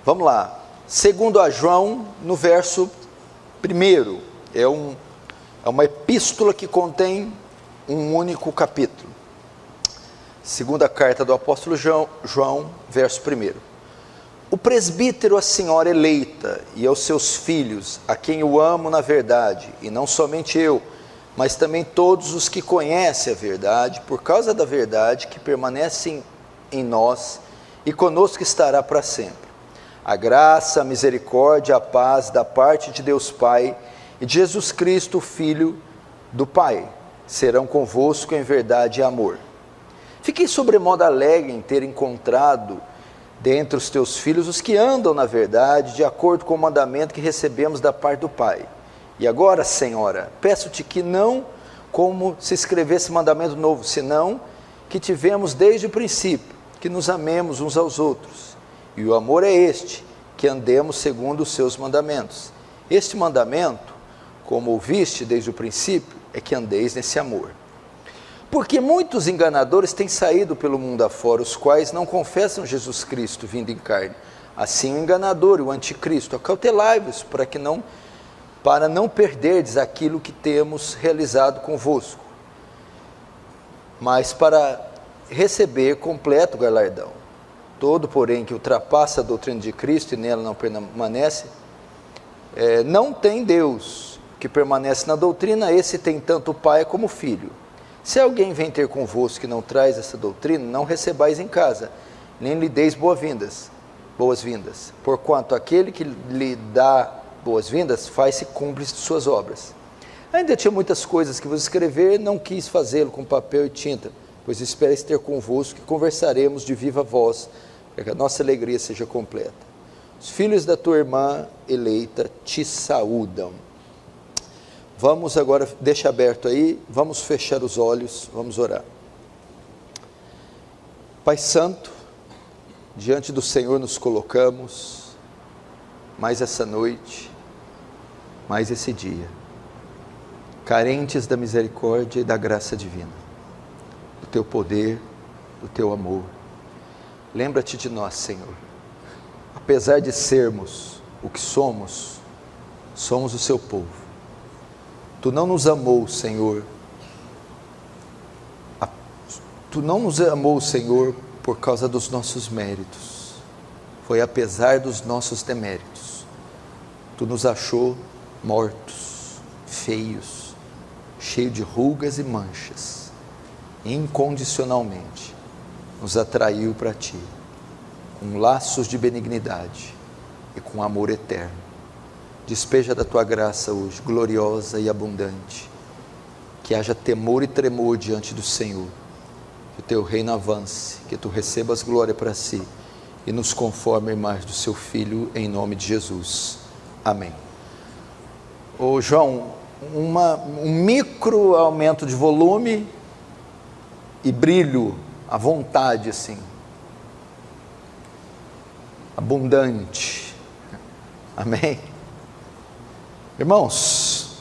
Vamos lá. Segundo a João, no verso 1, é uma epístola que contém um único capítulo. Segunda carta do apóstolo João, verso 1. O presbítero, a senhora eleita, e aos seus filhos, a quem eu amo na verdade, e não somente eu, mas também todos os que conhecem a verdade, por causa da verdade que permanece em nós, e conosco estará para sempre. A graça, a misericórdia, a paz da parte de Deus Pai e de Jesus Cristo, Filho do Pai, serão convosco em verdade e amor. Fiquei sobremodo alegre em ter encontrado dentre os teus filhos os que andam na verdade, de acordo com o mandamento que recebemos da parte do Pai. E agora, Senhora, peço-te que não como se escrevesse mandamento novo, senão que tivemos desde o princípio, que nos amemos uns aos outros. E o amor é este, que andemos segundo os seus mandamentos. Este mandamento, como ouviste desde o princípio, é que andeis nesse amor. Porque muitos enganadores têm saído pelo mundo afora, os quais não confessam Jesus Cristo vindo em carne. Assim o enganador, o anticristo, acautelai-vos para não perderdes aquilo que temos realizado convosco, mas para receber completo galardão. Todo, porém, que ultrapassa a doutrina de Cristo e nela não permanece, não tem Deus. Que permanece na doutrina, esse tem tanto o Pai como o Filho. Se alguém vem ter convosco que não traz essa doutrina, não recebais em casa, nem lhe deis boas-vindas, porquanto aquele que lhe dá boas-vindas faz-se cúmplice de suas obras. Ainda tinha muitas coisas que vos escrever, não quis fazê-lo com papel e tinta, pois espero ter convosco e conversaremos de viva voz, para que a nossa alegria seja completa. Os filhos da tua irmã eleita te saúdam. Vamos agora, deixa aberto aí, vamos fechar os olhos, vamos orar. Pai Santo, diante do Senhor nos colocamos, mais essa noite, mais esse dia, carentes da misericórdia e da graça divina, do teu poder, do teu amor. Lembra-te de nós, Senhor. Apesar de sermos o que somos, somos o seu povo. Tu não nos amou, Senhor. Tu não nos amou, Senhor, por causa dos nossos méritos. Foi apesar dos nossos deméritos. Tu nos achou mortos, feios, cheios de rugas e manchas. Incondicionalmente nos atraiu para ti, com laços de benignidade e com amor eterno. Despeja da tua graça hoje, gloriosa e abundante, que haja temor e tremor diante do Senhor, que o teu reino avance, que tu recebas glória para si e nos conforme a imagem do seu Filho, em nome de Jesus. Amém. Ô João, um micro aumento de volume e brilho à vontade, assim, abundante. Amém? Irmãos,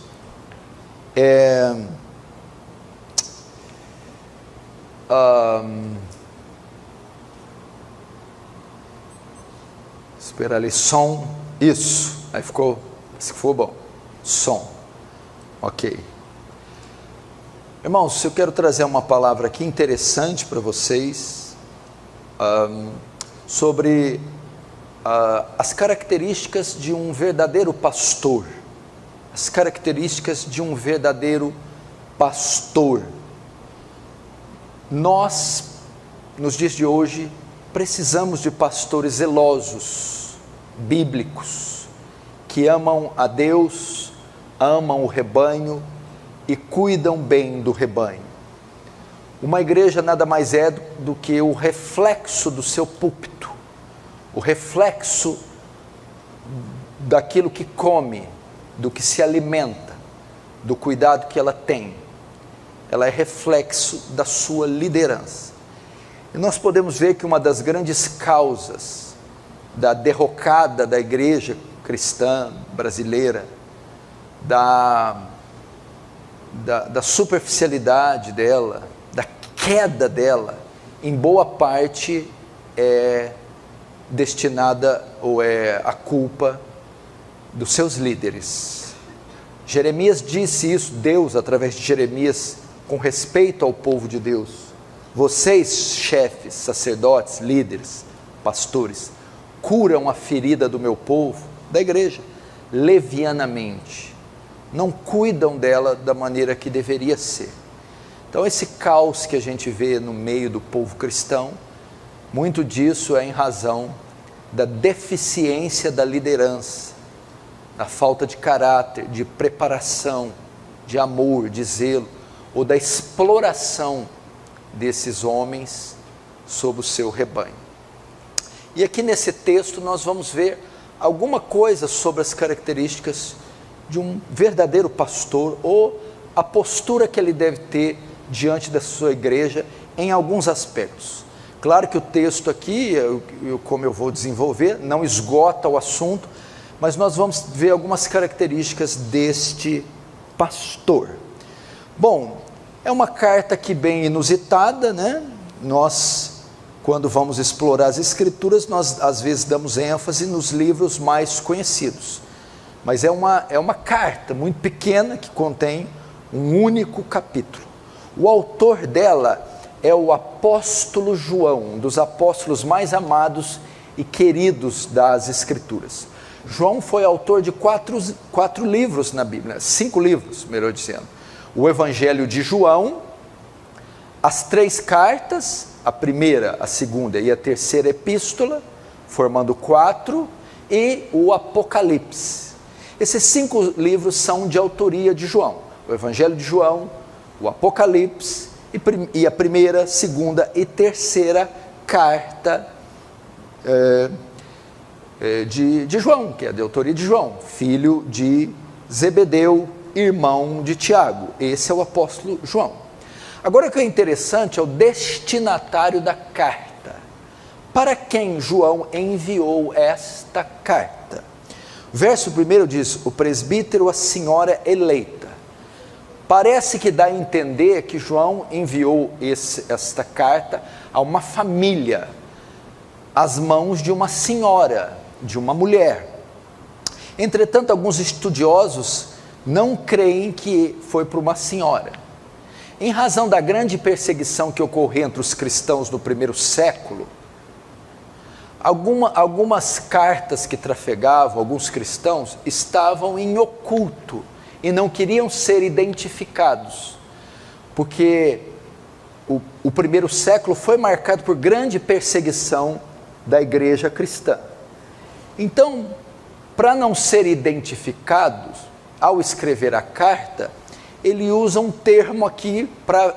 esperar ali, som, isso, aí ficou bom, som, ok. Irmãos, eu quero trazer uma palavra aqui interessante para vocês, sobre as características de um verdadeiro pastor. As características de um verdadeiro pastor. Nós, nos dias de hoje, precisamos de pastores zelosos, bíblicos, que amam a Deus, amam o rebanho e cuidam bem do rebanho. Uma igreja nada mais é do que o reflexo do seu púlpito, o reflexo daquilo que come, do que se alimenta, do cuidado que ela tem. Ela é reflexo da sua liderança. E nós podemos ver que uma das grandes causas da derrocada da igreja cristã brasileira, da superficialidade dela, da queda dela, em boa parte é destinada ou é a culpa dos seus líderes. Jeremias disse isso, Deus através de Jeremias, com respeito ao povo de Deus: vocês, chefes, sacerdotes, líderes, pastores, curam a ferida do meu povo, da igreja, levianamente, não cuidam dela da maneira que deveria ser. Então esse caos que a gente vê no meio do povo cristão, muito disso é em razão da deficiência da liderança, da falta de caráter, de preparação, de amor, de zelo, ou da exploração desses homens sobre o seu rebanho. E aqui nesse texto nós vamos ver alguma coisa sobre as características de um verdadeiro pastor, ou a postura que ele deve ter diante da sua igreja em alguns aspectos. Claro que o texto aqui, como eu vou desenvolver, não esgota o assunto, mas nós vamos ver algumas características deste pastor. Bom, é uma carta aqui bem inusitada, né? Nós, quando vamos explorar as escrituras, nós às vezes damos ênfase nos livros mais conhecidos, mas é uma carta muito pequena que contém um único capítulo. O autor dela é o apóstolo João, um dos apóstolos mais amados e queridos das escrituras. João foi autor de quatro livros na Bíblia, 5 livros, melhor dizendo: o Evangelho de João, as 3 cartas, a primeira, a segunda e a terceira epístola, formando 4, e o Apocalipse. Esses 5 livros são de autoria de João: o Evangelho de João, o Apocalipse e a primeira, segunda e terceira carta de João, que é de autoria de João, filho de Zebedeu, irmão de Tiago. Esse é o apóstolo João. Agora, o que é interessante é o destinatário da carta. Para quem João enviou esta carta? Verso 1 diz: o presbítero, a senhora eleita. Parece que dá a entender que João enviou esta carta a uma família, às mãos de uma senhora, de uma mulher. Entretanto, alguns estudiosos não creem que foi para uma senhora. Em razão da grande perseguição que ocorreu entre os cristãos no primeiro século, algumas cartas que trafegavam, alguns cristãos, estavam em oculto e não queriam ser identificados, porque o primeiro século foi marcado por grande perseguição da igreja cristã. Então, para não ser identificados, ao escrever a carta, ele usa um termo aqui para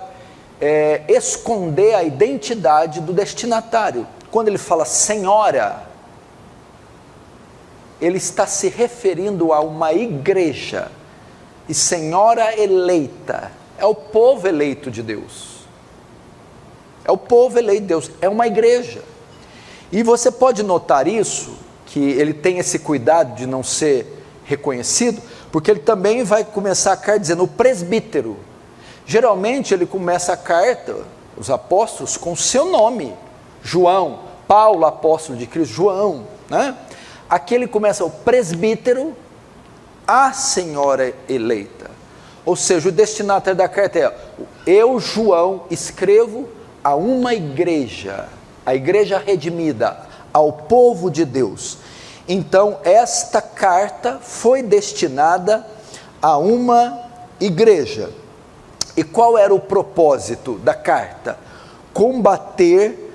esconder a identidade do destinatário. Quando ele fala senhora, ele está se referindo a uma igreja, e senhora eleita é o povo eleito de Deus, é o povo eleito de Deus, é uma igreja. E você pode notar isso, que ele tem esse cuidado de não ser reconhecido, porque ele também vai começar a carta dizendo o presbítero. Geralmente ele começa a carta, os apóstolos, com o seu nome: João, Paulo, apóstolo de Cristo, João, né? Aqui ele começa o presbítero, a senhora eleita. Ou seja, o destinatário da carta é: eu, João, escrevo a uma igreja, a igreja redimida, ao povo de Deus. Então, esta carta foi destinada a uma igreja. E qual era o propósito da carta? Combater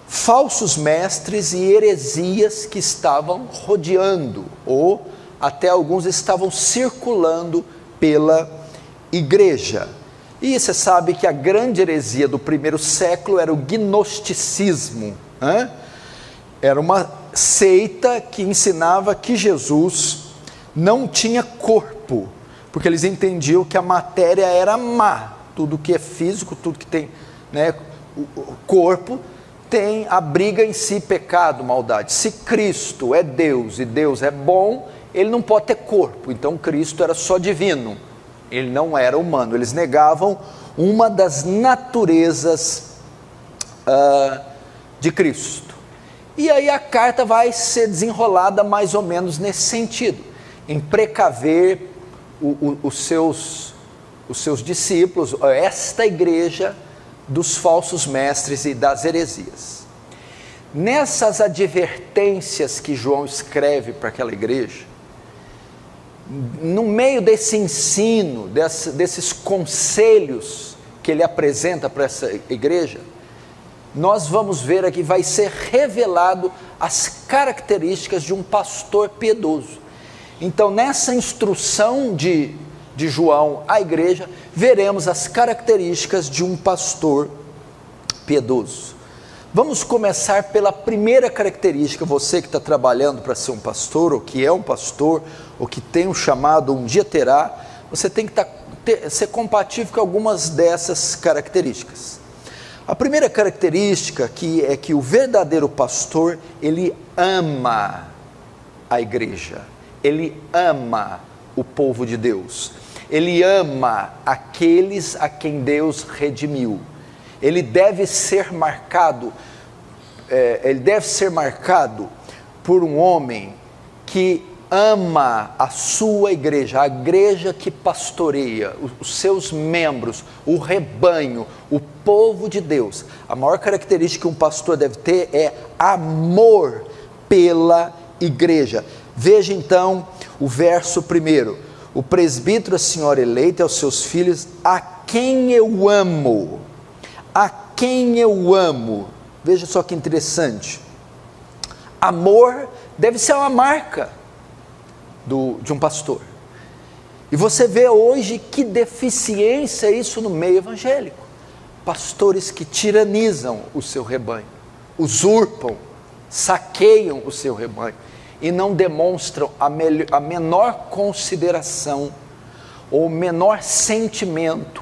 falsos mestres e heresias que estavam rodeando, ou até alguns estavam circulando pela igreja. E você sabe que a grande heresia do primeiro século era o gnosticismo, né? Era uma seita que ensinava que Jesus não tinha corpo, porque eles entendiam que a matéria era má. Tudo que é físico, tudo que tem, né, o corpo, tem, abriga em si pecado, maldade. Se Cristo é Deus e Deus é bom, ele não pode ter corpo. Então Cristo era só divino, ele não era humano. Eles negavam uma das naturezas de Cristo. E aí a carta vai ser desenrolada mais ou menos nesse sentido, em precaver os seus discípulos, esta igreja, dos falsos mestres e das heresias. Nessas advertências que João escreve para aquela igreja, no meio desse ensino, desses conselhos que ele apresenta para essa igreja, nós vamos ver aqui, vai ser revelado as características de um pastor piedoso. Então, nessa instrução de João à igreja, veremos as características de um pastor piedoso. Vamos começar pela primeira característica. Você que está trabalhando para ser um pastor, ou que é um pastor, ou que tem um chamado, um dia terá, você tem que ser compatível com algumas dessas características. A primeira característica é que o verdadeiro pastor, ele ama a igreja, ele ama o povo de Deus, ele ama aqueles a quem Deus redimiu. Ele deve ser marcado por um homem que ama a sua igreja, a igreja que pastoreia, os seus membros, o rebanho, o povo de Deus. A maior característica que um pastor deve ter é amor pela igreja. Veja então o verso 1: o presbítero, a senhora eleita, aos seus filhos, a quem eu amo. A quem eu amo. Veja só que interessante. Amor deve ser uma marca de um pastor. E você vê hoje que deficiência é isso no meio evangélico. Pastores que tiranizam o seu rebanho, usurpam, saqueiam o seu rebanho e não demonstram a menor consideração ou menor sentimento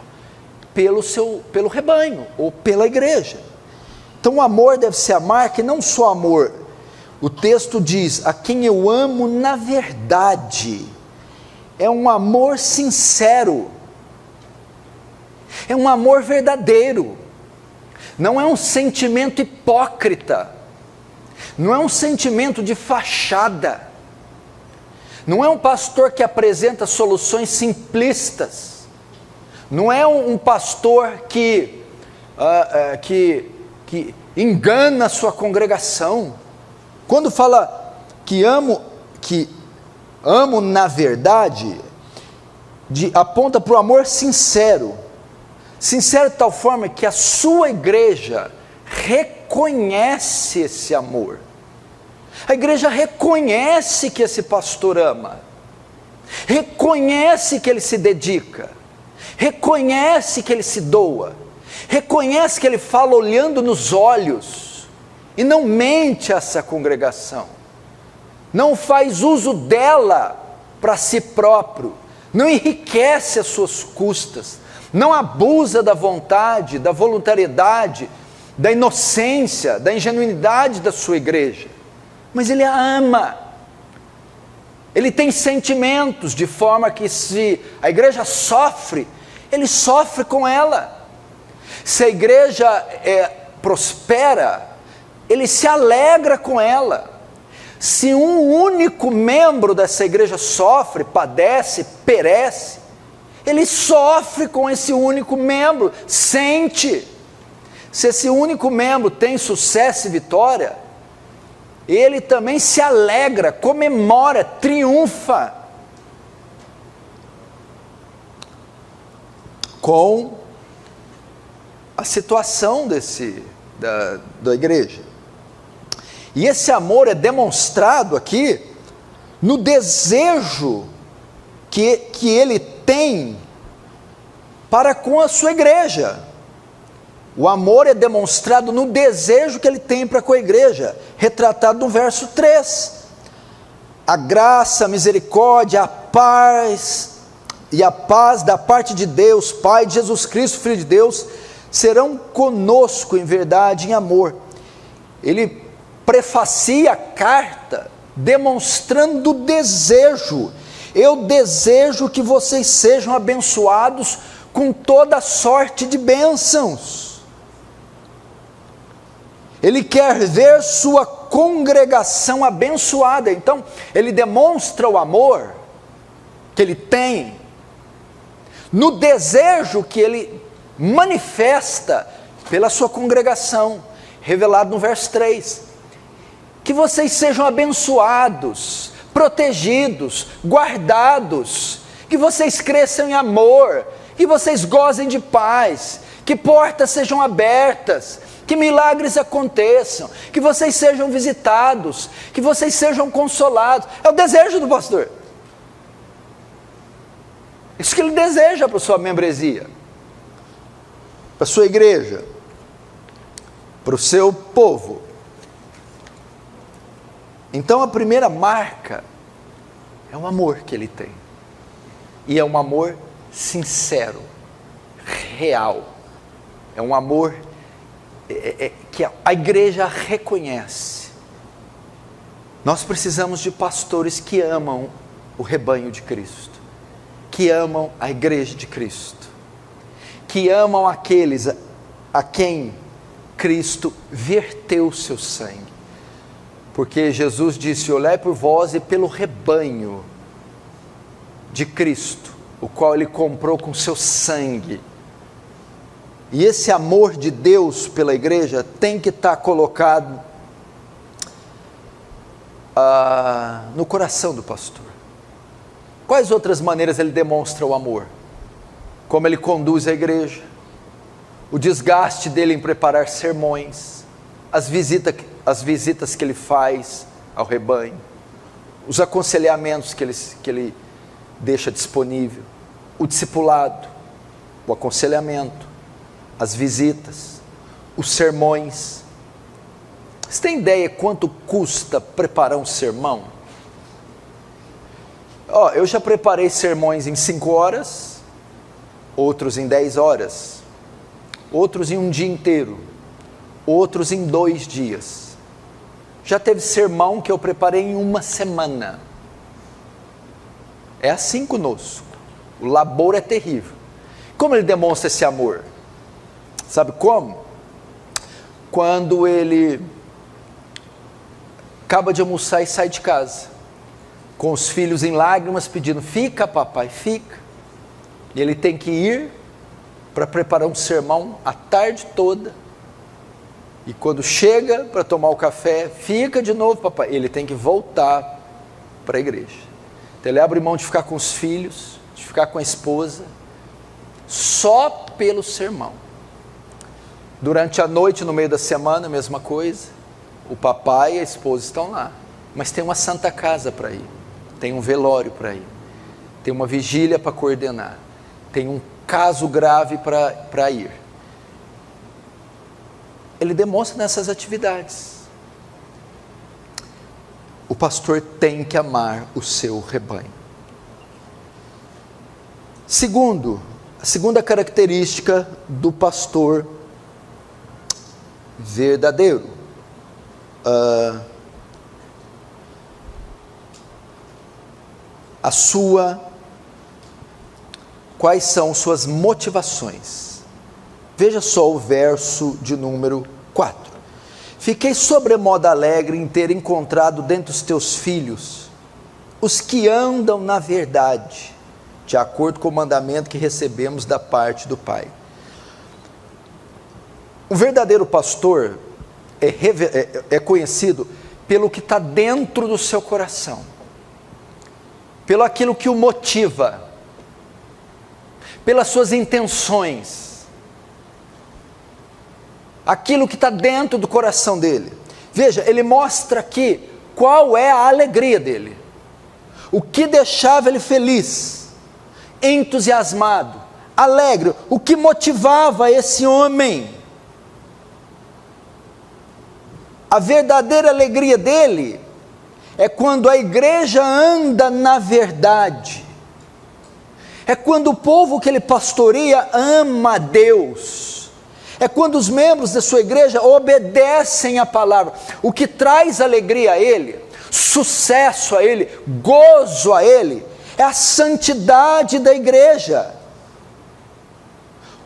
pelo rebanho ou pela igreja. Então o amor deve ser a marca, e não só amor. O texto diz, a quem eu amo na verdade. É um amor sincero, é um amor verdadeiro, não é um sentimento hipócrita, não é um sentimento de fachada, não é um pastor que apresenta soluções simplistas, não é um pastor que engana a sua congregação. Quando fala que amo na verdade, aponta para o amor sincero. Sincero de tal forma que a sua igreja reconhece esse amor. A igreja reconhece que esse pastor ama, reconhece que ele se dedica, reconhece que ele se doa, reconhece que ele fala olhando nos olhos, e não mente a essa congregação, não faz uso dela para si próprio, não enriquece às suas custas, não abusa da vontade, da voluntariedade, da inocência, da ingenuidade da sua igreja, mas ele a ama, ele tem sentimentos, de forma que se a igreja sofre, ele sofre com ela. Se a igreja prospera, ele se alegra com ela. Se um único membro dessa igreja sofre, padece, perece, ele sofre com esse único membro, sente. Se esse único membro tem sucesso e vitória, ele também se alegra, comemora, triunfa com a situação da igreja. E esse amor é demonstrado aqui no desejo que ele tem para com a sua igreja. O amor é demonstrado no desejo que ele tem para com a igreja, retratado no verso 3. A graça, a misericórdia, a paz da parte de Deus, Pai, de Jesus Cristo, Filho de Deus, serão conosco em verdade, em amor. Ele prefacia a carta demonstrando o desejo. Eu desejo que vocês sejam abençoados com toda sorte de bênçãos. Ele quer ver sua congregação abençoada. Então, ele demonstra o amor que ele tem no desejo que ele manifesta pela sua congregação, revelado no verso 3. Que vocês sejam abençoados, protegidos, guardados, que vocês cresçam em amor, que vocês gozem de paz, que portas sejam abertas, que milagres aconteçam, que vocês sejam visitados, que vocês sejam consolados. É o desejo do pastor. Isso que ele deseja para a sua membresia, para a sua igreja, para o seu povo. Então a primeira marca é o amor que ele tem. E é um amor sincero, real. É um amor que a igreja reconhece. Nós precisamos de pastores que amam o rebanho de Cristo, que amam a igreja de Cristo, que amam aqueles a quem Cristo verteu o seu sangue. Porque Jesus disse: olhai por vós e pelo rebanho de Cristo, o qual ele comprou com seu sangue. E esse amor de Deus pela igreja tem que estar colocado no coração do pastor. Quais outras maneiras ele demonstra o amor? Como ele conduz a igreja, o desgaste dele em preparar sermões, as visitas que ele faz ao rebanho, os aconselhamentos que ele deixa disponível, o discipulado, o aconselhamento, as visitas, os sermões. Você tem ideia quanto custa preparar um sermão? Eu já preparei sermões em 5 horas, outros em 10 horas, outros em um dia inteiro, outros em 2 dias. Já teve sermão que eu preparei em 1 semana. É assim conosco. O labor é terrível. Como ele demonstra esse amor? Sabe como? Quando ele acaba de almoçar e sai de casa, com os filhos em lágrimas pedindo: fica papai, fica. E ele tem que ir para preparar um sermão a tarde toda. E quando chega para tomar o café: fica de novo papai. Ele tem que voltar para a igreja. Então ele abre mão de ficar com os filhos, de ficar com a esposa, só pelo sermão. Durante a noite, no meio da semana, a mesma coisa. O papai e a esposa estão lá, mas tem uma santa casa para ir, tem um velório para ir, tem uma vigília para coordenar, tem um caso grave para ir. Ele demonstra nessas atividades. O pastor tem que amar o seu rebanho. A segunda característica do pastor verdadeiro. Quais são suas motivações? Veja só o verso de número 4. Fiquei sobremodo alegre em ter encontrado dentre os teus filhos os que andam na verdade, de acordo com o mandamento que recebemos da parte do Pai. O verdadeiro pastor é conhecido pelo que está dentro do seu coração, pelo aquilo que o motiva, pelas suas intenções, aquilo que está dentro do coração dele. Veja, ele mostra aqui qual é a alegria dele, o que deixava ele feliz, entusiasmado, alegre, o que motivava esse homem. A verdadeira alegria dele é quando a igreja anda na verdade, é quando o povo que ele pastoreia ama a Deus, é quando os membros da sua igreja obedecem a palavra. O que traz alegria a ele, sucesso a ele, gozo a ele, é a santidade da igreja.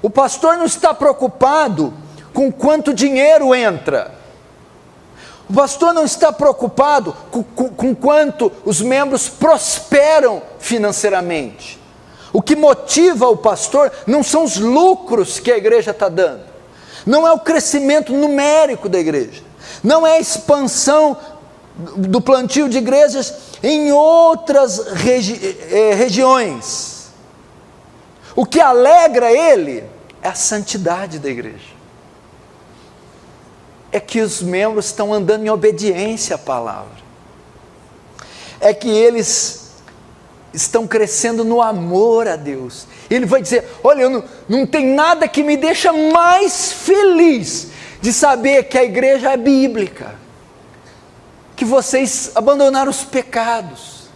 O pastor não está preocupado com quanto dinheiro entra, O pastor não está preocupado com quanto os membros prosperam financeiramente. O que motiva o pastor não são os lucros que a igreja está dando, não é o crescimento numérico da igreja, não é a expansão do plantio de igrejas em outras regiões. O que alegra ele é a santidade da igreja, é que os membros estão andando em obediência à palavra, é que eles estão crescendo no amor a Deus. Ele vai dizer: olha, não tem nada que me deixa mais feliz de saber que a igreja é bíblica, que vocês abandonaram os pecados,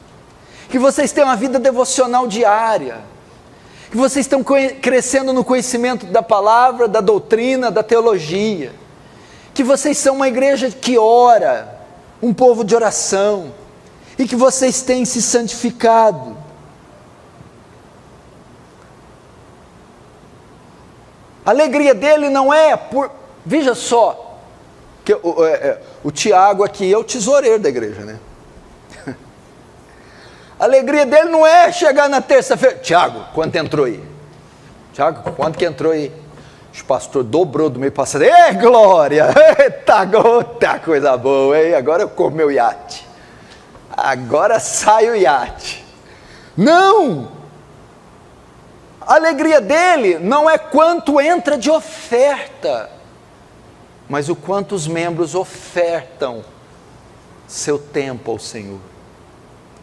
que vocês têm uma vida devocional diária, que vocês estão crescendo no conhecimento da palavra, da doutrina, da teologia, que vocês são uma igreja que ora, um povo de oração, e que vocês têm se santificado. A alegria dele não é por... Veja só, que o Tiago aqui é o tesoureiro da igreja, né? A alegria dele não é chegar na terça-feira: Tiago, quanto entrou aí? Tiago, quanto que entrou aí? O pastor dobrou do meio passado. Ei, glória! Eita, coisa boa, hein? Agora eu como meu iate. Agora sai o iate. Não! A alegria dele não é quanto entra de oferta, mas o quanto os membros ofertam seu tempo ao Senhor,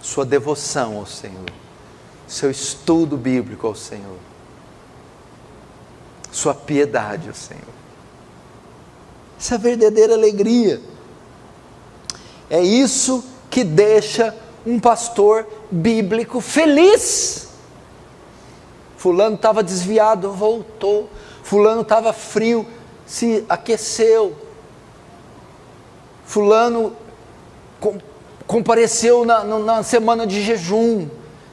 sua devoção ao Senhor, seu estudo bíblico ao Senhor, sua piedade ao Senhor. Essa é a verdadeira alegria. É isso que deixa um pastor bíblico feliz. Fulano estava desviado, voltou. Fulano estava frio, se aqueceu. Fulano compareceu na semana de jejum,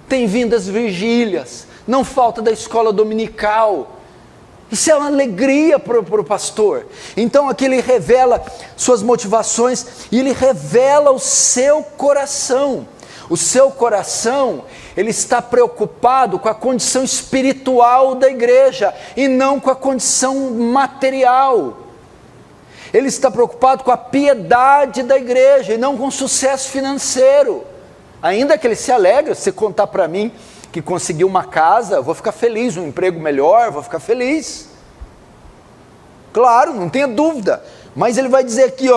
tem vindo às vigílias, não falta da escola dominical. Isso é uma alegria para o pastor. Então aqui ele revela suas motivações e ele revela o seu coração. O seu coração, ele está preocupado com a condição espiritual da igreja e não com a condição material. Ele está preocupado com a piedade da igreja e não com o sucesso financeiro. Ainda que ele se alegre, se contar para mim que conseguiu uma casa, eu vou ficar feliz, um emprego melhor, vou ficar feliz. Claro, não tenha dúvida. Mas ele vai dizer aqui,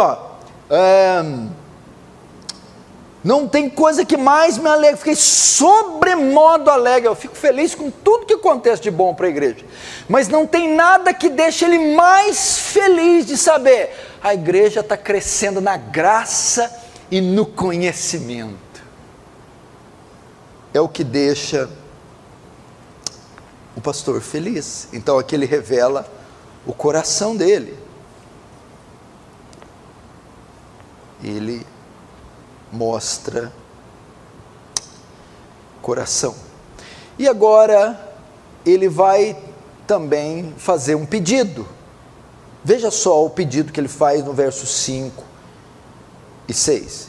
não tem coisa que mais me alegra. Fiquei sobremodo alegre. Eu fico feliz com tudo que acontece de bom para a igreja. Mas não tem nada que deixe ele mais feliz de saber: a igreja está crescendo na graça e no conhecimento. É o que deixa o pastor feliz. Então aqui ele revela o coração dele. Ele mostra coração. E agora ele vai também fazer um pedido. Veja só o pedido que ele faz no verso 5 e 6.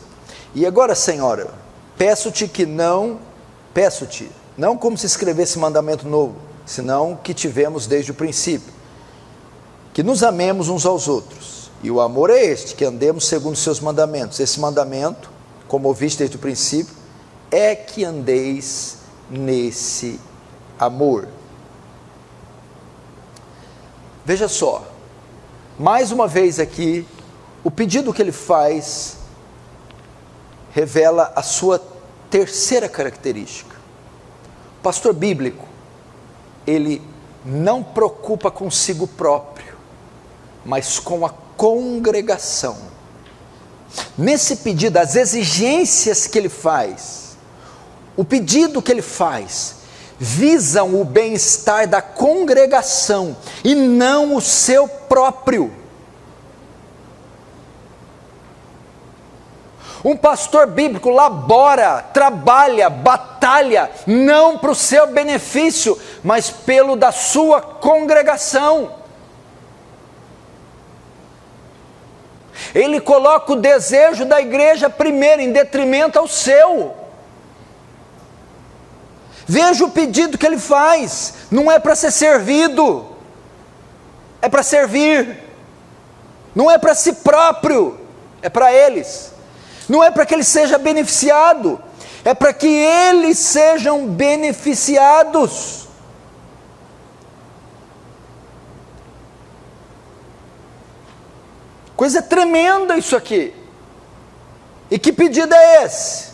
E agora, Senhora, peço-te, não como se escrevesse mandamento novo, senão que tivemos desde o princípio, que nos amemos uns aos outros. E o amor é este, que andemos segundo os seus mandamentos. Esse mandamento, como ouviste desde o princípio, é que andeis nesse amor. Veja só, mais uma vez aqui, o pedido que ele faz revela a sua terceira característica. O pastor bíblico, ele não preocupa consigo próprio, mas com a congregação. Nesse pedido, as exigências que ele faz, o pedido que ele faz, visam o bem-estar da congregação e não o seu próprio. Um pastor bíblico labora, trabalha, batalha, não para o seu benefício, mas pelo da sua congregação. Ele coloca o desejo da igreja primeiro, em detrimento ao seu. Veja o pedido que ele faz, não é para ser servido, é para servir, não é para si próprio, é para eles, não é para que ele seja beneficiado, é para que eles sejam beneficiados. Coisa tremenda isso aqui. E que pedido é esse?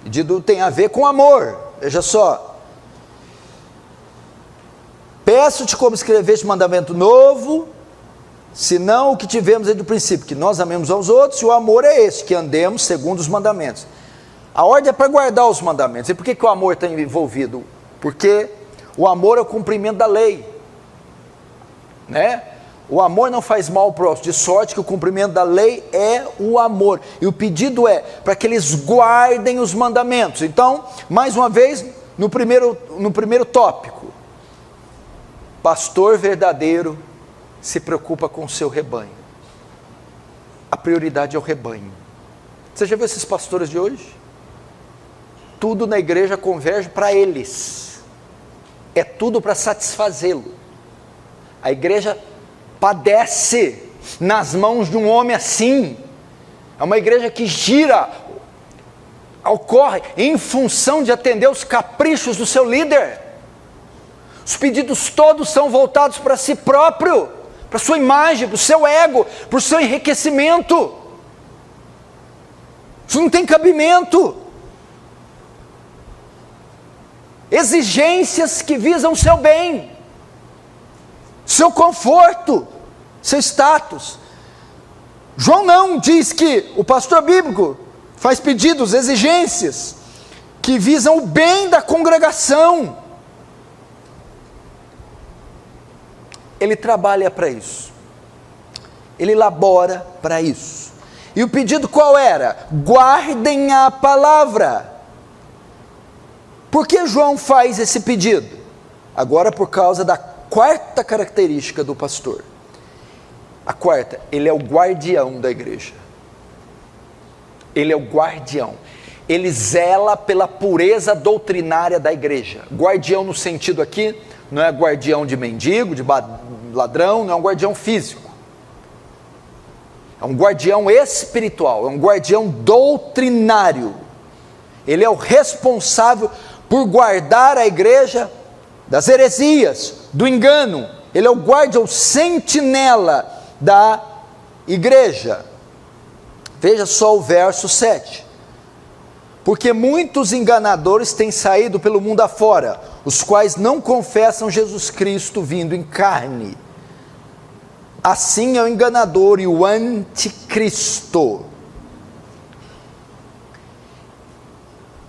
Pedido tem a ver com amor. Veja só: peço-te como escreveste mandamento novo, senão o que tivemos desde o princípio, que nós amemos aos outros, e o amor é esse, que andemos segundo os mandamentos. A ordem é para guardar os mandamentos. E por que o amor está envolvido? Porque o amor é o cumprimento da lei, né? O amor não faz mal ao próximo, de sorte que o cumprimento da lei é o amor. E o pedido é para que eles guardem os mandamentos. Então, mais uma vez, no primeiro tópico, pastor verdadeiro se preocupa com o seu rebanho. A prioridade é o rebanho. Você já viu esses pastores de hoje? Tudo na igreja converge para eles. É tudo para satisfazê-lo. A igreja padece nas mãos de um homem assim. É uma igreja que gira, ocorre em função de atender os caprichos do seu líder. Os pedidos todos são voltados para si próprio, para sua imagem, para o seu ego, para o seu enriquecimento. Isso não tem cabimento. Exigências que visam o seu bem, seu conforto, seu status. João não diz que o pastor bíblico faz pedidos, exigências que visam o bem da congregação. Ele trabalha para isso, ele elabora para isso. E o pedido qual era? Guardem a palavra. Por que João faz esse pedido? Agora, por causa da quarta característica do pastor. A quarta, ele é o guardião da igreja. Ele é o guardião. Ele zela pela pureza doutrinária da igreja. Guardião no sentido aqui, não é guardião de mendigo, de ladrão, não é um guardião físico. É um guardião espiritual, é um guardião doutrinário. Ele é o responsável por guardar a igreja das heresias, do engano. Ele é o guardião, o sentinela da igreja. Veja só o verso 7. Porque muitos enganadores têm saído pelo mundo afora, os quais não confessam Jesus Cristo vindo em carne. Assim é o enganador e o anticristo.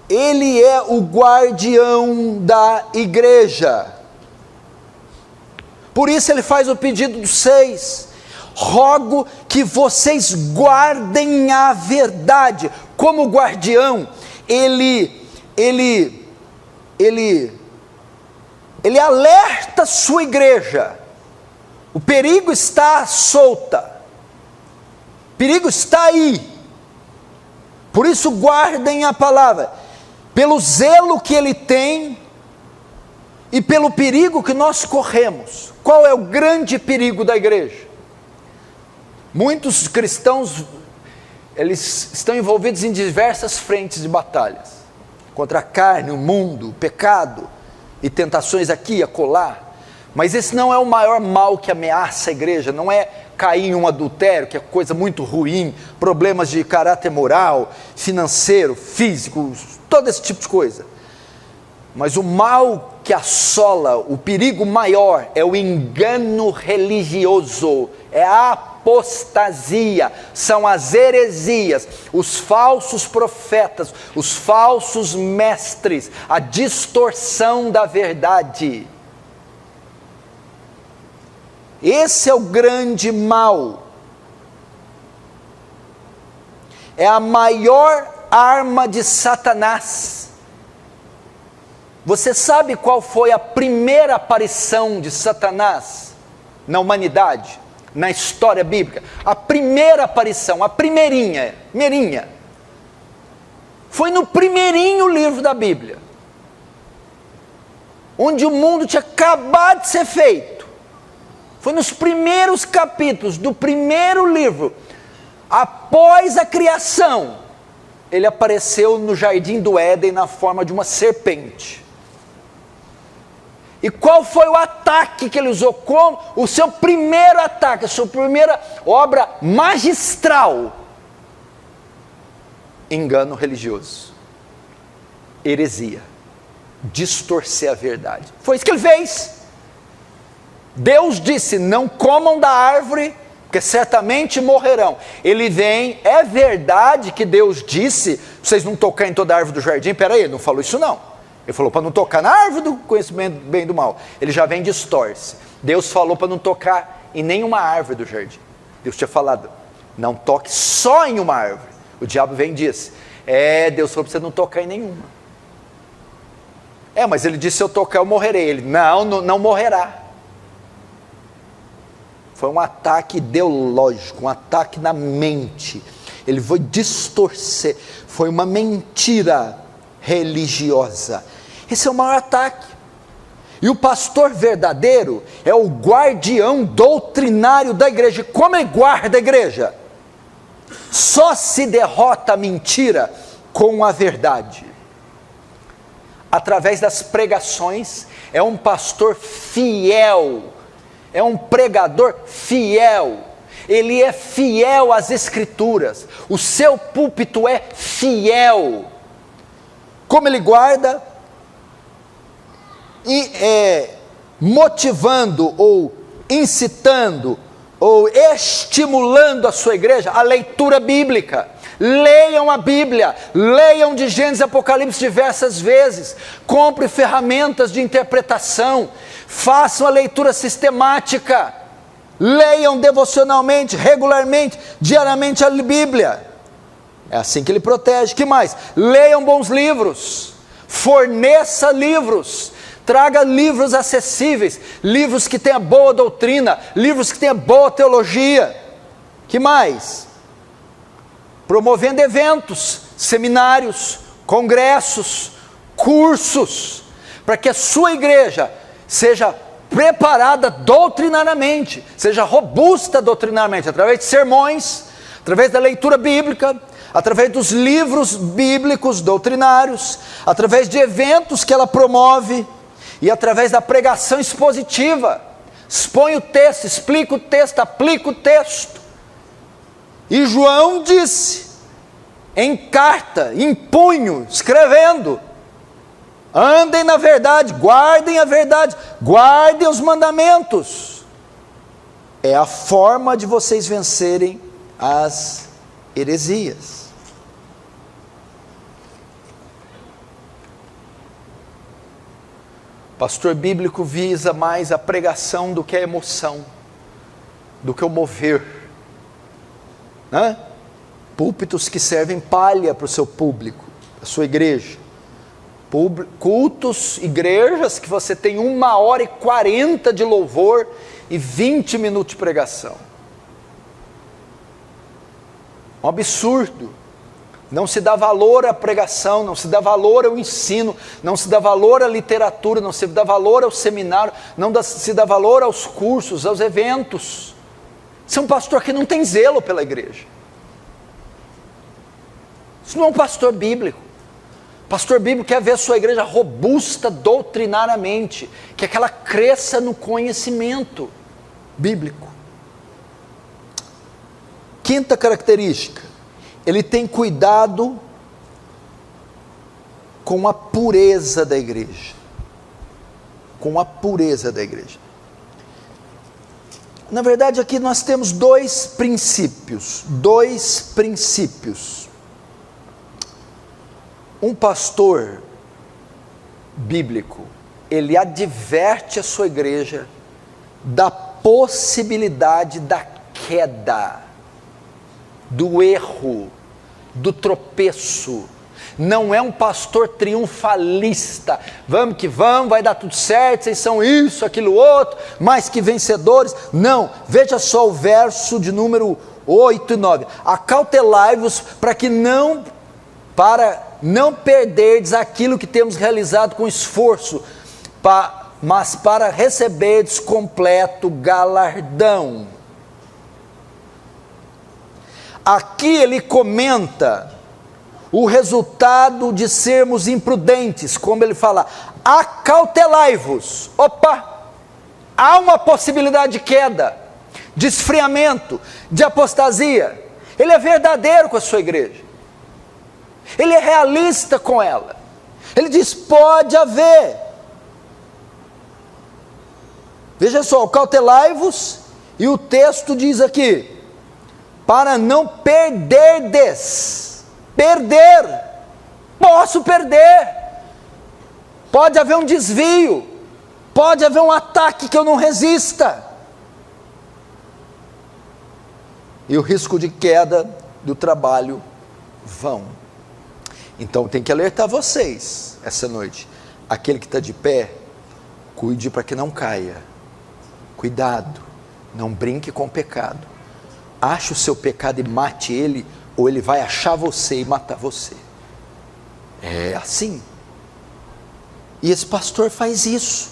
Ele é o guardião da igreja. Por isso ele faz o pedido dos 6. Rogo que vocês guardem a verdade. Como guardião, ele alerta sua igreja. O perigo está solta. O perigo está aí. Por isso guardem a palavra. Pelo zelo que ele tem e pelo perigo que nós corremos. Qual é o grande perigo da igreja? Muitos cristãos, eles estão envolvidos em diversas frentes de batalhas. Contra a carne, o mundo, o pecado e tentações aqui e acolá. Mas esse não é o maior mal que ameaça a igreja, não é cair em um adultério, que é coisa muito ruim, problemas de caráter moral, financeiro, físico, todo esse tipo de coisa. Mas o mal que assola, o perigo maior, é o engano religioso, é a apostasia, são as heresias, os falsos profetas, os falsos mestres, a distorção da verdade. Esse é o grande mal. É a maior arma de Satanás. Você sabe qual foi a primeira aparição de Satanás na humanidade? na história bíblica. A primeira aparição, a primeirinha, foi no primeirinho livro da Bíblia, onde o mundo tinha acabado de ser feito. Foi nos primeiros capítulos do primeiro livro, após a criação, ele apareceu no jardim do Éden na forma de uma serpente. E qual foi o ataque que ele usou? Como o seu primeiro ataque, a sua primeira obra magistral? Engano religioso, heresia, distorcer a verdade. Foi isso que ele fez. Deus disse: não comam da árvore, porque certamente morrerão. Ele vem, é verdade que Deus disse, vocês não tocarem em toda a árvore do jardim. Peraí, ele não falou isso não. Ele falou para não tocar na árvore do conhecimento do bem e do mal. Ele já vem distorce. Deus falou para não tocar em nenhuma árvore do jardim. Deus tinha falado, não toque só em uma árvore. O diabo vem e diz, Deus falou para você não tocar em nenhuma. Mas ele disse, se eu tocar eu morrerei. Ele, não morrerá. Foi um ataque ideológico, um ataque na mente. Ele foi distorcer, foi uma mentira religiosa. Esse é o maior ataque. E o pastor verdadeiro é o guardião doutrinário da igreja. Como ele guarda a igreja? Só se derrota a mentira com a verdade. Através das pregações, é um pastor fiel, é um pregador fiel. Ele é fiel às escrituras. O seu púlpito é fiel. Como ele guarda? Motivando ou incitando ou estimulando a sua igreja a leitura bíblica. Leiam a Bíblia, leiam de Gênesis e Apocalipse diversas vezes, compre ferramentas de interpretação, façam a leitura sistemática, leiam devocionalmente, regularmente, diariamente a Bíblia. É assim que ele protege. Que mais? Leiam bons livros, forneça livros, traga livros acessíveis, livros que tenham boa doutrina, livros que tenham boa teologia. Que mais? Promovendo eventos, seminários, congressos, cursos, para que a sua igreja seja preparada doutrinariamente, seja robusta doutrinariamente, através de sermões, através da leitura bíblica, através dos livros bíblicos doutrinários, através de eventos que ela promove, e através da pregação expositiva. Expõe o texto, explica o texto, aplica o texto. E João disse, em carta, em punho, escrevendo, andem na verdade, guardem a verdade, guardem os mandamentos. É a forma de vocês vencerem as heresias. Pastor bíblico visa mais a pregação do que a emoção, do que o mover. Púlpitos que servem palha para o seu público, a sua igreja. Cultos, igrejas que você tem 1h40 de louvor e 20 minutos de pregação. Um absurdo. Não se dá valor à pregação, não se dá valor ao ensino, não se dá valor à literatura, não se dá valor ao seminário, se dá valor aos cursos, aos eventos. Isso é um pastor que não tem zelo pela igreja. Isso não é um pastor bíblico. Pastor bíblico quer ver a sua igreja robusta doutrinariamente, que ela cresça no conhecimento bíblico. Quinta característica, ele tem cuidado com a pureza da igreja. Com a pureza da igreja. Na verdade, aqui nós temos dois princípios. Um pastor bíblico, ele adverte a sua igreja da possibilidade da queda, do erro, do tropeço, Não é um pastor triunfalista. Vamos que vamos, vai dar tudo certo, vocês são isso, aquilo outro, mais que vencedores. Não, veja só o verso de número 8 e 9. Acautelai-vos para não perderdes aquilo que temos realizado com esforço, mas para receberdes completo galardão. Aqui ele comenta o resultado de sermos imprudentes, como ele fala, acautelai-vos. Opa, há uma possibilidade de queda, de esfriamento, de apostasia. Ele é verdadeiro com a sua igreja, ele é realista com ela. Ele diz, pode haver. Veja só, cautelai-vos, e o texto diz aqui, para não perderdes. Perder, posso perder, pode haver um desvio, pode haver um ataque que eu não resista, e o risco de queda do trabalho vão. Então tem que alertar vocês essa noite, aquele que está de pé, cuide para que não caia, cuidado, não brinque com o pecado, ache o seu pecado e mate ele, ou ele vai achar você e matar você. É assim. E esse pastor faz isso.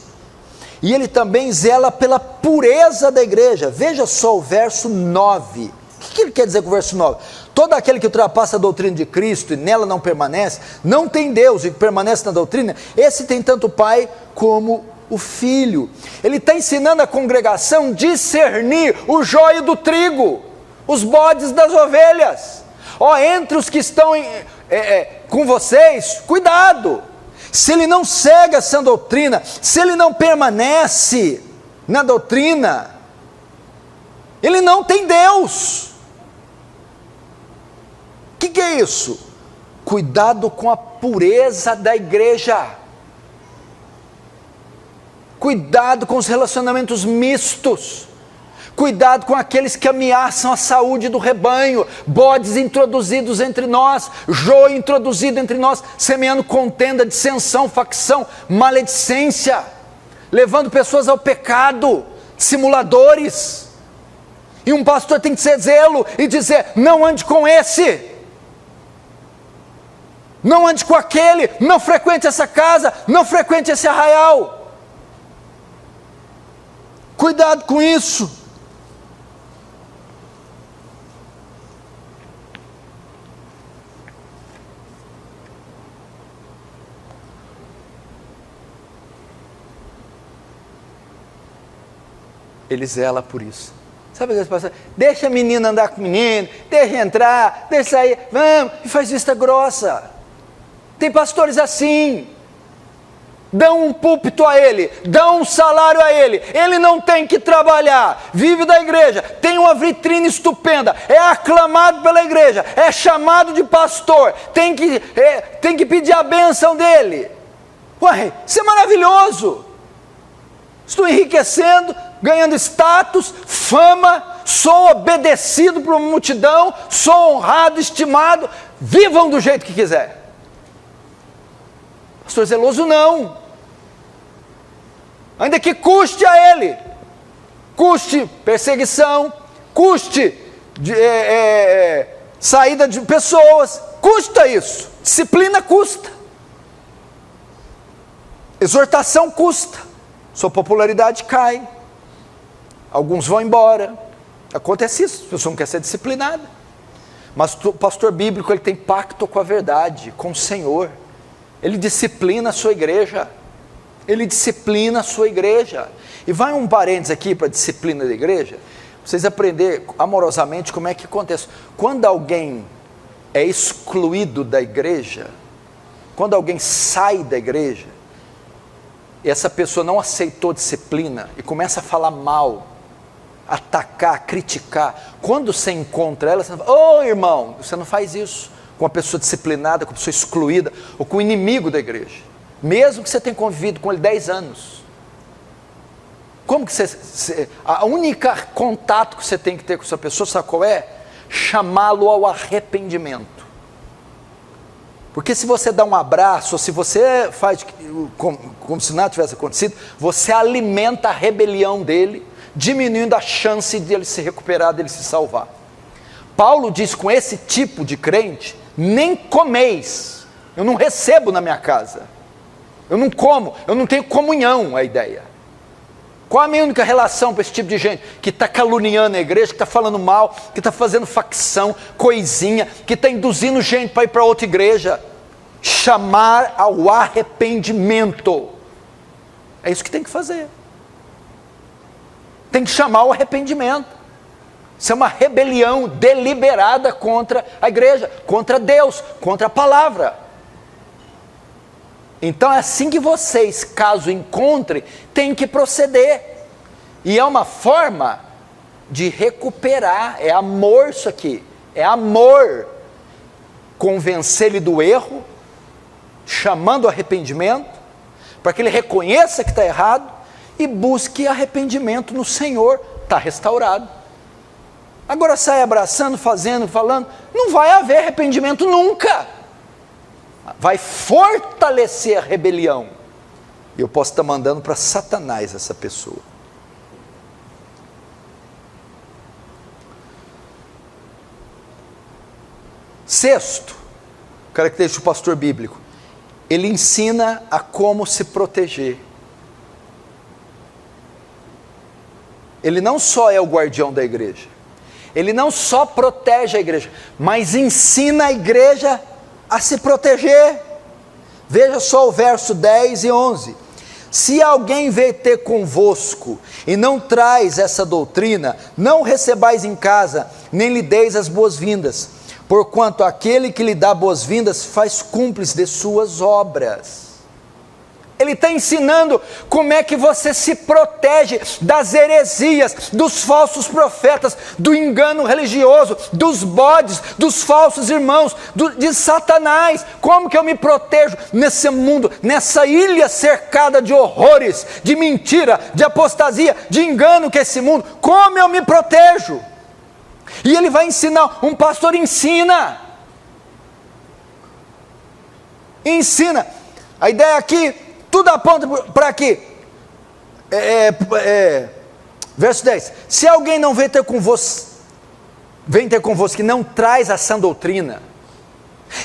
E ele também zela pela pureza da igreja. Veja só o verso 9. O que ele quer dizer com o verso 9? Todo aquele que ultrapassa a doutrina de Cristo e nela não permanece, não tem Deus, e permanece na doutrina, esse tem tanto o Pai como o Filho. Ele está ensinando a congregação a discernir o joio do trigo, os bodes das ovelhas. Entre os que estão com vocês, cuidado, se ele não segue essa doutrina, se ele não permanece na doutrina, ele não tem Deus. O que é isso? Cuidado com a pureza da igreja, cuidado com os relacionamentos mistos, cuidado com aqueles que ameaçam a saúde do rebanho, bodes introduzidos entre nós, joio introduzido entre nós, semeando contenda, dissensão, facção, maledicência, levando pessoas ao pecado, simuladores. E um pastor tem que ser zelo e dizer, não ande com esse, não ande com aquele, não frequente essa casa, não frequente esse arraial. Cuidado com isso. Ele zela por isso. Sabe aqueles pastores? Deixa a menina andar com o menino, deixa entrar, deixa sair, vamos, e faz vista grossa. Tem pastores assim, dão um púlpito a ele, dão um salário a ele, ele não tem que trabalhar, vive da igreja, tem uma vitrine estupenda, é aclamado pela igreja, é chamado de pastor, tem que pedir a bênção dele. Ué, isso é maravilhoso. Estou enriquecendo, ganhando status, fama, sou obedecido por uma multidão, sou honrado, estimado, vivam do jeito que quiser. Pastor zeloso não, ainda que custe a ele, custe perseguição, custe saída de pessoas, custa isso, disciplina custa, exortação custa, sua popularidade cai, alguns vão embora, acontece isso, a pessoa não quer ser disciplinada, mas o pastor bíblico ele tem pacto com a verdade, com o Senhor, ele disciplina a sua igreja, e vai um parênteses aqui para a disciplina da igreja, para vocês aprenderem amorosamente como é que acontece, quando alguém é excluído da igreja, quando alguém sai da igreja, e essa pessoa não aceitou disciplina, e começa a falar mal, atacar, criticar, quando você encontra ela, você fala, irmão, você não faz isso, com uma pessoa disciplinada, com uma pessoa excluída, ou com o inimigo da igreja, mesmo que você tenha convivido com ele 10 anos, como que a única contato que você tem que ter com essa pessoa, sabe qual é? Chamá-lo ao arrependimento. Porque se você dá um abraço, ou se você faz como se nada tivesse acontecido, você alimenta a rebelião dele, diminuindo a chance de ele se recuperar, de ele se salvar. Paulo diz, com esse tipo de crente, nem comeis. Eu não recebo na minha casa. Eu não como, eu não tenho comunhão, é a ideia. Qual a minha única relação com esse tipo de gente? Que está caluniando a igreja, que está falando mal, que está fazendo facção, coisinha, que está induzindo gente para ir para outra igreja. Chamar ao arrependimento. É isso que tem que fazer. Tem que chamar ao arrependimento. Isso é uma rebelião deliberada contra a igreja, contra Deus, contra a palavra. Então é assim que vocês, caso encontrem, têm que proceder. E é uma forma de recuperar, é amor isso aqui, é amor. Convencer ele do erro, chamando o arrependimento, para que ele reconheça que está errado, e busque arrependimento no Senhor, está restaurado. Agora sai abraçando, fazendo, falando, não vai haver arrependimento nunca. Vai fortalecer a rebelião. E eu posso estar mandando para Satanás essa pessoa. Sexto, característica do pastor bíblico, ele ensina a como se proteger. Ele não só é o guardião da igreja, ele não só protege a igreja, mas ensina a igreja a se proteger. Veja só o verso 10 e 11. Se alguém veio ter convosco e não traz essa doutrina, não recebais em casa, nem lhe deis as boas-vindas, porquanto aquele que lhe dá boas-vindas faz cúmplice de suas obras. Ele está ensinando como é que você se protege das heresias, dos falsos profetas, do engano religioso, dos bodes, dos falsos irmãos, de Satanás. Como que eu me protejo nesse mundo, nessa ilha cercada de horrores, de mentira, de apostasia, de engano que é esse mundo? Como eu me protejo? E ele vai ensinar, um pastor ensina. Ensina. A ideia aqui, tudo aponta para aqui. Verso 10. Se alguém não vem ter convosco que não traz a sã doutrina,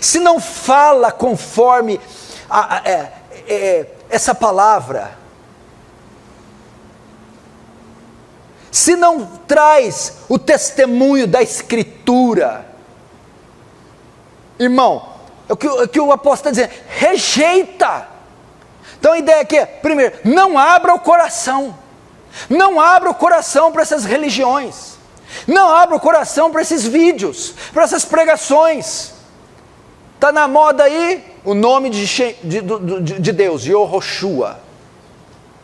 se não fala conforme essa palavra, se não traz o testemunho da Escritura, irmão, é o que o apóstolo está dizendo, rejeita. Então a ideia aqui é, primeiro, não abra o coração. Não abra o coração para essas religiões. Não abra o coração para esses vídeos, para essas pregações. Está na moda aí o nome de Deus, Yehoshua.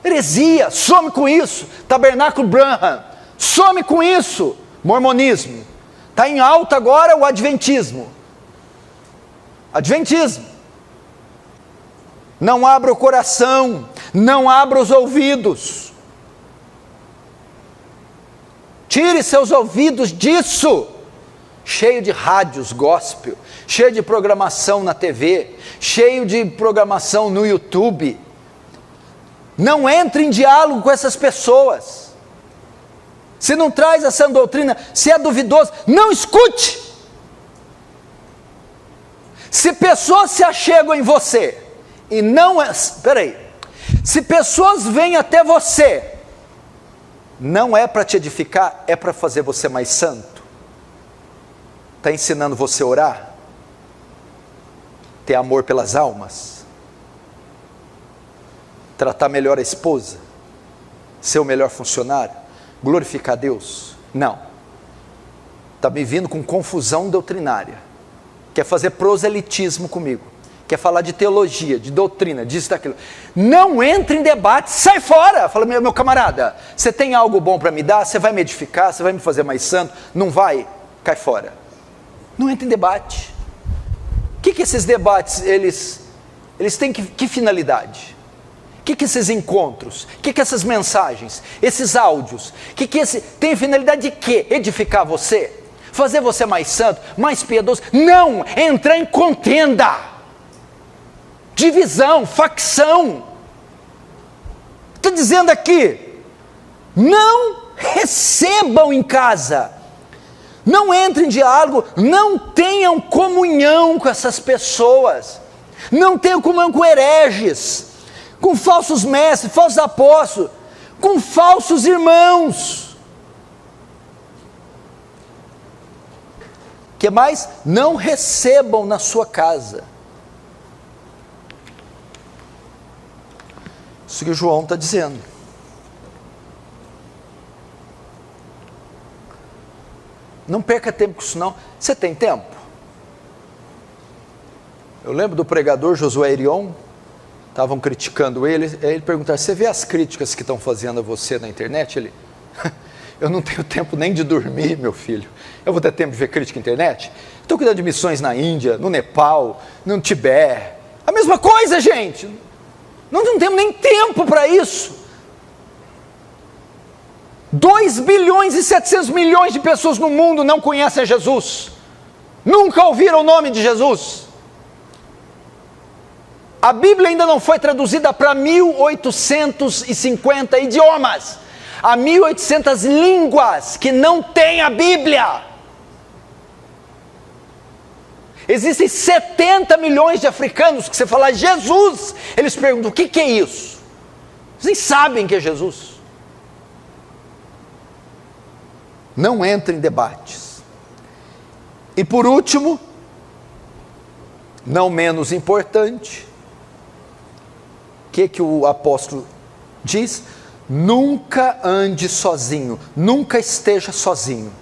Heresia, some com isso. Tabernáculo Branham, some com isso. Mormonismo. Está em alta agora o adventismo. Adventismo. Não abra o coração, não abra os ouvidos. Tire seus ouvidos disso. Cheio de rádios gospel, cheio de programação na TV, cheio de programação no YouTube. Não entre em diálogo com essas pessoas. Se não traz essa doutrina, se é duvidoso, não escute. Se pessoas se achegam em você, e não é, se pessoas vêm até você, não é para te edificar, é para fazer você mais santo. Está ensinando você a orar, ter amor pelas almas, tratar melhor a esposa, ser o melhor funcionário, glorificar a Deus? Não. Está me vindo com confusão doutrinária, quer fazer proselitismo comigo, quer falar de teologia, de doutrina, disso, daquilo. Não entre em debate, sai fora. Fala, meu camarada, você tem algo bom para me dar? Você vai me edificar? Você vai me fazer mais santo? Não vai? Cai fora. Não entre em debate. O que esses debates, eles têm que finalidade? O que esses encontros? O que essas mensagens? Esses áudios? Tem finalidade de quê? Edificar você? Fazer você mais santo? Mais piedoso? Não! Entrar em contenda! divisão, facção. Está dizendo aqui, não recebam em casa, não entrem em diálogo, não tenham comunhão com essas pessoas, não tenham comunhão com hereges, com falsos mestres, falsos apóstolos, com falsos irmãos. Que mais? Não recebam na sua casa. Isso que João está dizendo. Não perca tempo com isso não. Você tem tempo? Eu lembro do pregador Josué Erion, estavam criticando ele, aí ele perguntaram, você vê as críticas que estão fazendo a você na internet? Ele, eu não tenho tempo nem de dormir, meu filho. Eu vou ter tempo de ver crítica na internet? Estou cuidando de missões na Índia, no Nepal, no Tibete. A mesma coisa, gente. Nós não temos nem tempo para isso. 2 bilhões e 700 milhões de pessoas no mundo não conhecem Jesus. Nunca ouviram o nome de Jesus. A Bíblia ainda não foi traduzida para 1850 idiomas. Há 1800 línguas que não têm a Bíblia. Existem 70 milhões de africanos que você fala Jesus, eles perguntam, o que é isso? Eles nem sabem que é Jesus. Não entre em debates. E por último, não menos importante, o que o apóstolo diz? Nunca ande sozinho, nunca esteja sozinho.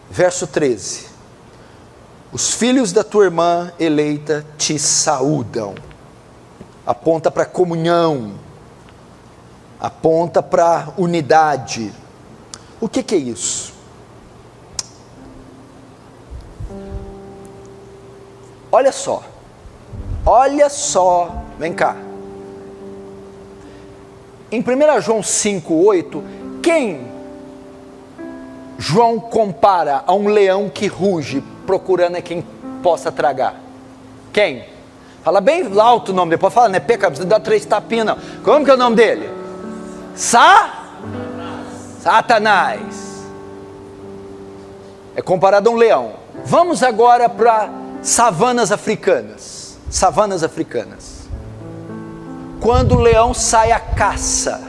Verso 13. Os filhos da tua irmã eleita te saúdam. Aponta para a comunhão, aponta para a unidade. O que é isso? Olha só, vem cá. Em 1 João 5,8, quem João compara a um leão que ruge, procurando quem possa tragar? Quem? Fala bem alto o nome dele, pode falar, não é pecado, precisa dar 3 tapinhas não. Como que é o nome dele? Satanás. É comparado a um leão. Vamos agora para savanas africanas. Quando o leão sai à caça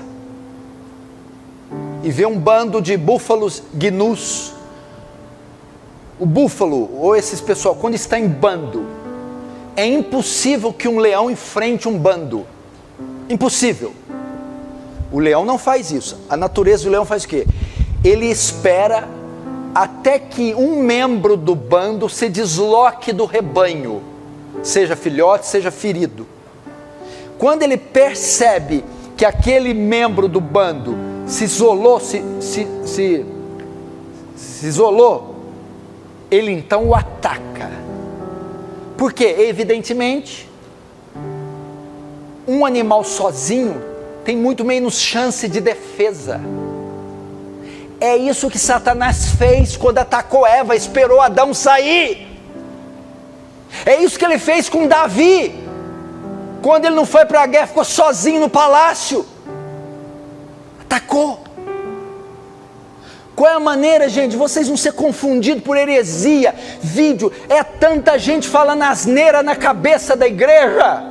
e vê um bando de búfalos gnus, o búfalo, ou esses pessoal, quando está em bando, é impossível que um leão enfrente um bando. Impossível. O leão não faz isso. A natureza do leão faz o quê? Ele espera até que um membro do bando se desloque do rebanho, seja filhote, seja ferido. Quando ele percebe que aquele membro do bando se isolou, se isolou, ele então o ataca. Porque, evidentemente, um animal sozinho tem muito menos chance de defesa. É isso que Satanás fez quando atacou Eva, esperou Adão sair. É isso que ele fez com Davi, quando ele não foi para a guerra, ficou sozinho no palácio. Atacou. Qual é a maneira, gente, de vocês não ser confundidos por heresia? Vídeo, é tanta gente falando asneira na cabeça da igreja,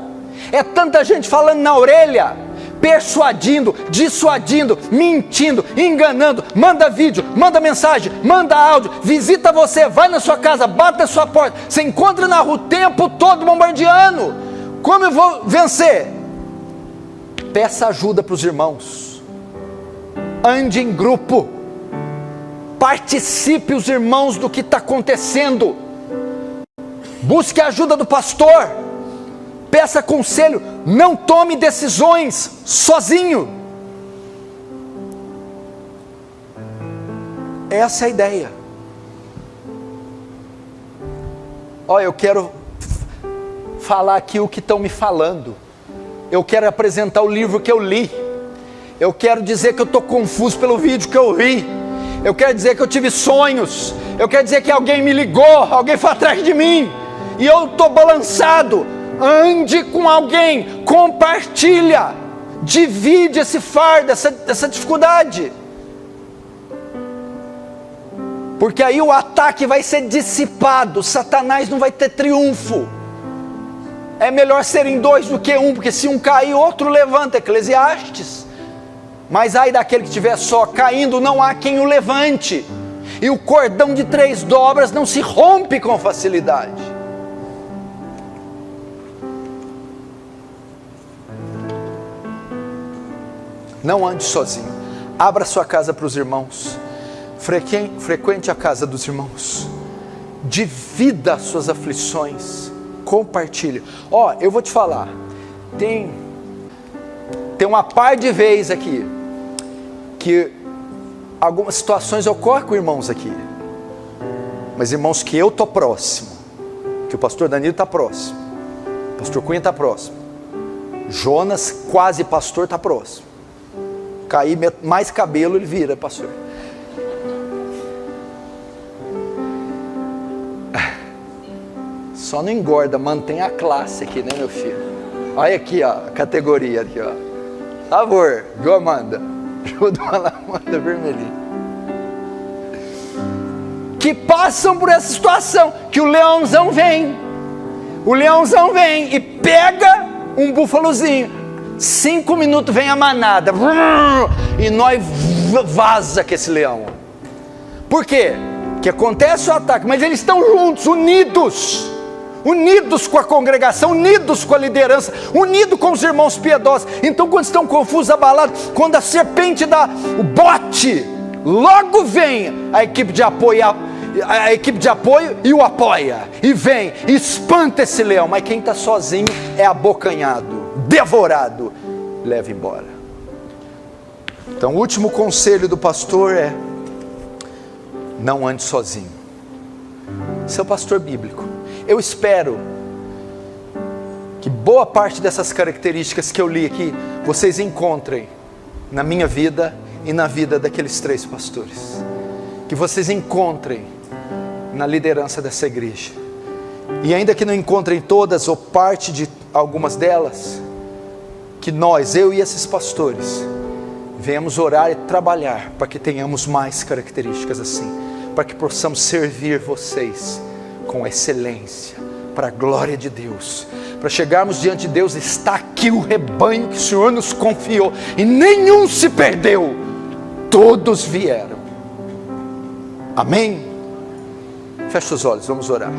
é tanta gente falando na orelha, persuadindo, dissuadindo, mentindo, enganando. Manda vídeo, manda mensagem, manda áudio, visita você, vai na sua casa, bate na sua porta, você encontra na rua o tempo todo bombardeando. Como eu vou vencer? Peça ajuda para os irmãos, ande em grupo, participe os irmãos do que está acontecendo, busque a ajuda do pastor, peça conselho, não tome decisões sozinho. Essa é a ideia. Olha, eu quero falar aqui o que estão me falando, eu quero apresentar o livro que eu li, eu quero dizer que eu estou confuso pelo vídeo que eu vi, eu quero dizer que eu tive sonhos, eu quero dizer que alguém me ligou, alguém foi atrás de mim, e eu estou balançado. ande com alguém, compartilha, divide esse fardo, essa dificuldade. Porque aí o ataque vai ser dissipado, Satanás não vai ter triunfo. É melhor serem dois do que um, porque se um cair, outro levanta, Eclesiastes. Mas ai daquele que estiver só, caindo não há quem o levante. E o cordão de 3 dobras não se rompe com facilidade. Não ande sozinho, abra sua casa para os irmãos, frequente a casa dos irmãos, divida as suas aflições, compartilhe. Eu vou te falar, tem uma par de vezes aqui, que algumas situações ocorrem com irmãos aqui, mas irmãos que eu estou próximo, que o pastor Danilo está próximo, o pastor Cunha está próximo, Jonas, quase pastor, está próximo. Cair mais cabelo, ele vira pastor. Só não engorda, mantém a classe aqui, né, meu filho? Olha aqui, ó, a categoria aqui, ó. Por favor, viu, Amanda? Ajuda a Amanda vermelhinha. Que passam por essa situação, que o leãozão vem. O leãozão vem e pega um búfalozinho. 5 minutos vem a manada, e nós vaza com esse leão. Por quê? Que acontece o ataque, mas eles estão juntos, unidos com a congregação, unidos com a liderança, unidos com os irmãos piedosos. Então quando estão confusos, abalados, quando a serpente dá o bote, logo vem a equipe de apoio, e o apoia, e vem, e espanta esse leão. Mas quem está sozinho é abocanhado, devorado, leva embora. Então o último conselho do pastor é: não ande sozinho. Seu pastor bíblico, eu espero que boa parte dessas características que eu li aqui, vocês encontrem na minha vida e na vida daqueles 3 pastores, que vocês encontrem na liderança dessa igreja, e ainda que não encontrem todas ou parte de algumas delas, que nós, eu e esses pastores, venhamos orar e trabalhar para que tenhamos mais características assim, para que possamos servir vocês com excelência, para a glória de Deus, para chegarmos diante de Deus: está aqui o rebanho que o Senhor nos confiou, e nenhum se perdeu, todos vieram. Amém? Feche os olhos, vamos orar.